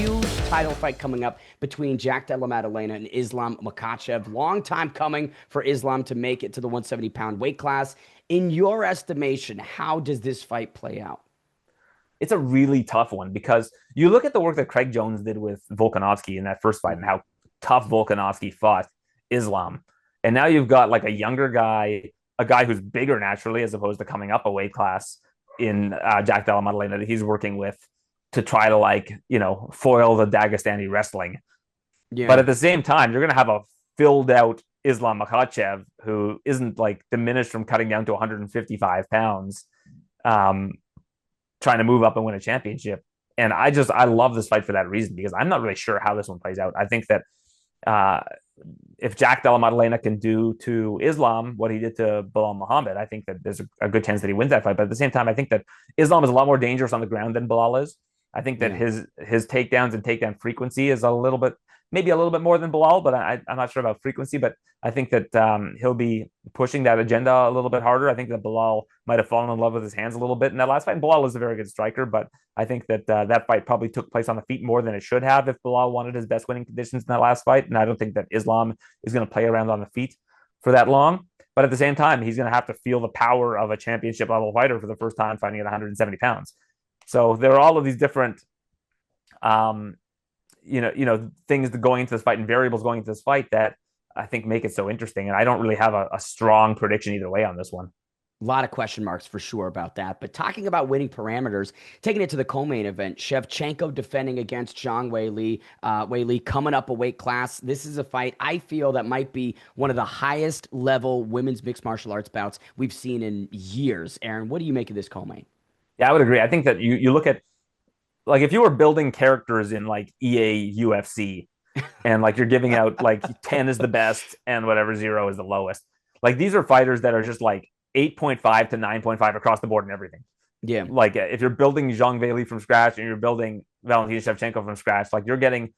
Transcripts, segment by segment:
huge title fight coming up between Jack Della Maddalena and Islam Makhachev. Long time coming for Islam to make it to the 170-pound weight class. In your estimation, how does this fight play out? It's a really tough one because you look at the work that Craig Jones did with Volkanovski in that first fight and how tough Volkanovski fought Islam. And now you've got like a younger guy, a guy who's bigger naturally, as opposed to coming up a weight class in Jack Della Maddalena that he's working with to try to foil the Dagestani wrestling. But Yeah. at the same time, you're going to have a filled out Islam Makhachev who isn't like diminished from cutting down to 155 pounds. Trying to move up and win a championship. And I love this fight for that reason, because I'm not really sure how this one plays out. I think that if Jack Della Maddalena can do to Islam what he did to Bilal Muhammad, I think that there's a good chance that he wins that fight. But at the same time, I think that Islam is a lot more dangerous on the ground than Bilal is. I think that Yeah. his takedowns and takedown frequency is maybe a little bit more than Bilal, but I'm not sure about frequency. But I think that he'll be pushing that agenda a little bit harder. I think that Bilal might have fallen in love with his hands a little bit in that last fight. And Bilal is a very good striker, but I think that that fight probably took place on the feet more than it should have if Bilal wanted his best winning conditions in that last fight. And I don't think that Islam is going to play around on the feet for that long. But at the same time, he's going to have to feel the power of a championship level fighter for the first time fighting at 170 pounds. So there are all of these different things going into this fight and variables going into this fight that I think make it so interesting. And I don't really have a strong prediction either way on this one. A lot of question marks for sure about that. But talking about winning parameters, taking it to the co-main event, Shevchenko defending against Zhang Weili. Weili coming up a weight class. This is a fight I feel that might be one of the highest level women's mixed martial arts bouts we've seen in years. Aaron, what do you make of this co-main? Yeah, I would agree. I think that you look at, like, if you were building characters in like EA UFC and like you're giving out like 10 is the best and whatever 0 is the lowest. Like, these are fighters that are just like 8.5 to 9.5 across the board and everything. Yeah. Like, if you're building Zhang Weili from scratch and you're building Valentina Shevchenko from scratch, like, you're getting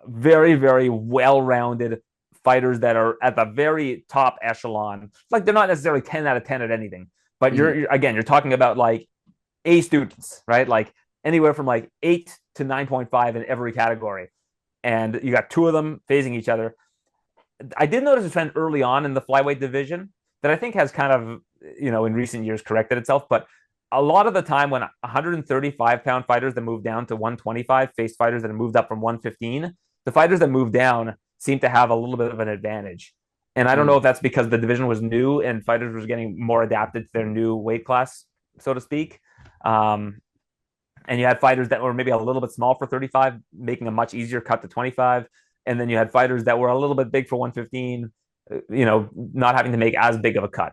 very, very well-rounded fighters that are at the very top echelon. Like, they're not necessarily 10 out of 10 at anything, but you're talking about like A students, right? Like anywhere from like 8 to 9.5 in every category. And you got two of them facing each other. I did notice a trend early on in the flyweight division that I think has kind of, in recent years corrected itself. But a lot of the time when 135-pound fighters that move down to 125 face fighters that have moved up from 115, the fighters that move down seem to have a little bit of an advantage. And I don't know if that's because the division was new and fighters were getting more adapted to their new weight class, so to speak. And you had fighters that were maybe a little bit small for 35, making a much easier cut to 25. And then you had fighters that were a little bit big for 115, not having to make as big of a cut.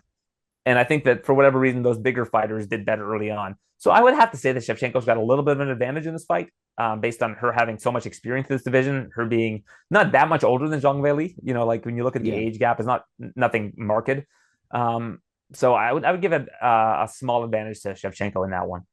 And I think that for whatever reason, those bigger fighters did better early on. So I would have to say that Shevchenko's got a little bit of an advantage in this fight, based on her having so much experience in this division, her being not that much older than Zhang Weili. Like when you look at the age gap, it's nothing marked. So I would give it a small advantage to Shevchenko in that one.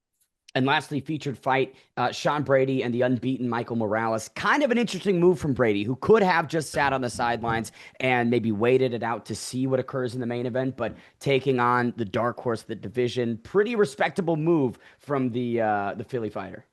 And lastly, featured fight, Sean Brady and the unbeaten Michael Morales. Kind of an interesting move from Brady, who could have just sat on the sidelines and maybe waited it out to see what occurs in the main event, but taking on the dark horse of the division. Pretty respectable move from the Philly fighter.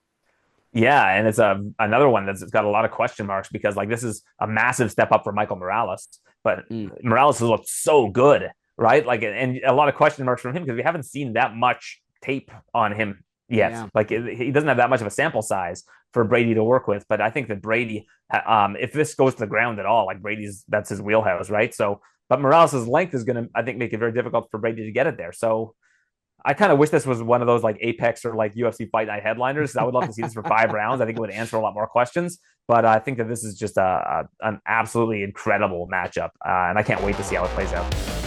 Yeah, and it's another one that's got a lot of question marks because like this is a massive step up for Michael Morales, but Morales has looked so good, right? Like, and a lot of question marks from him because we haven't seen that much tape on him yet. Yeah. Like, he doesn't have that much of a sample size for Brady to work with. But I think that Brady, if this goes to the ground at all, like that's his wheelhouse, right? So, but Morales' length is going to, I think, make it very difficult for Brady to get it there. So I kind of wish this was one of those like Apex or like UFC Fight Night headliners. I would love to see this for 5 rounds. I think it would answer a lot more questions. But I think that this is just an absolutely incredible matchup. And I can't wait to see how it plays out.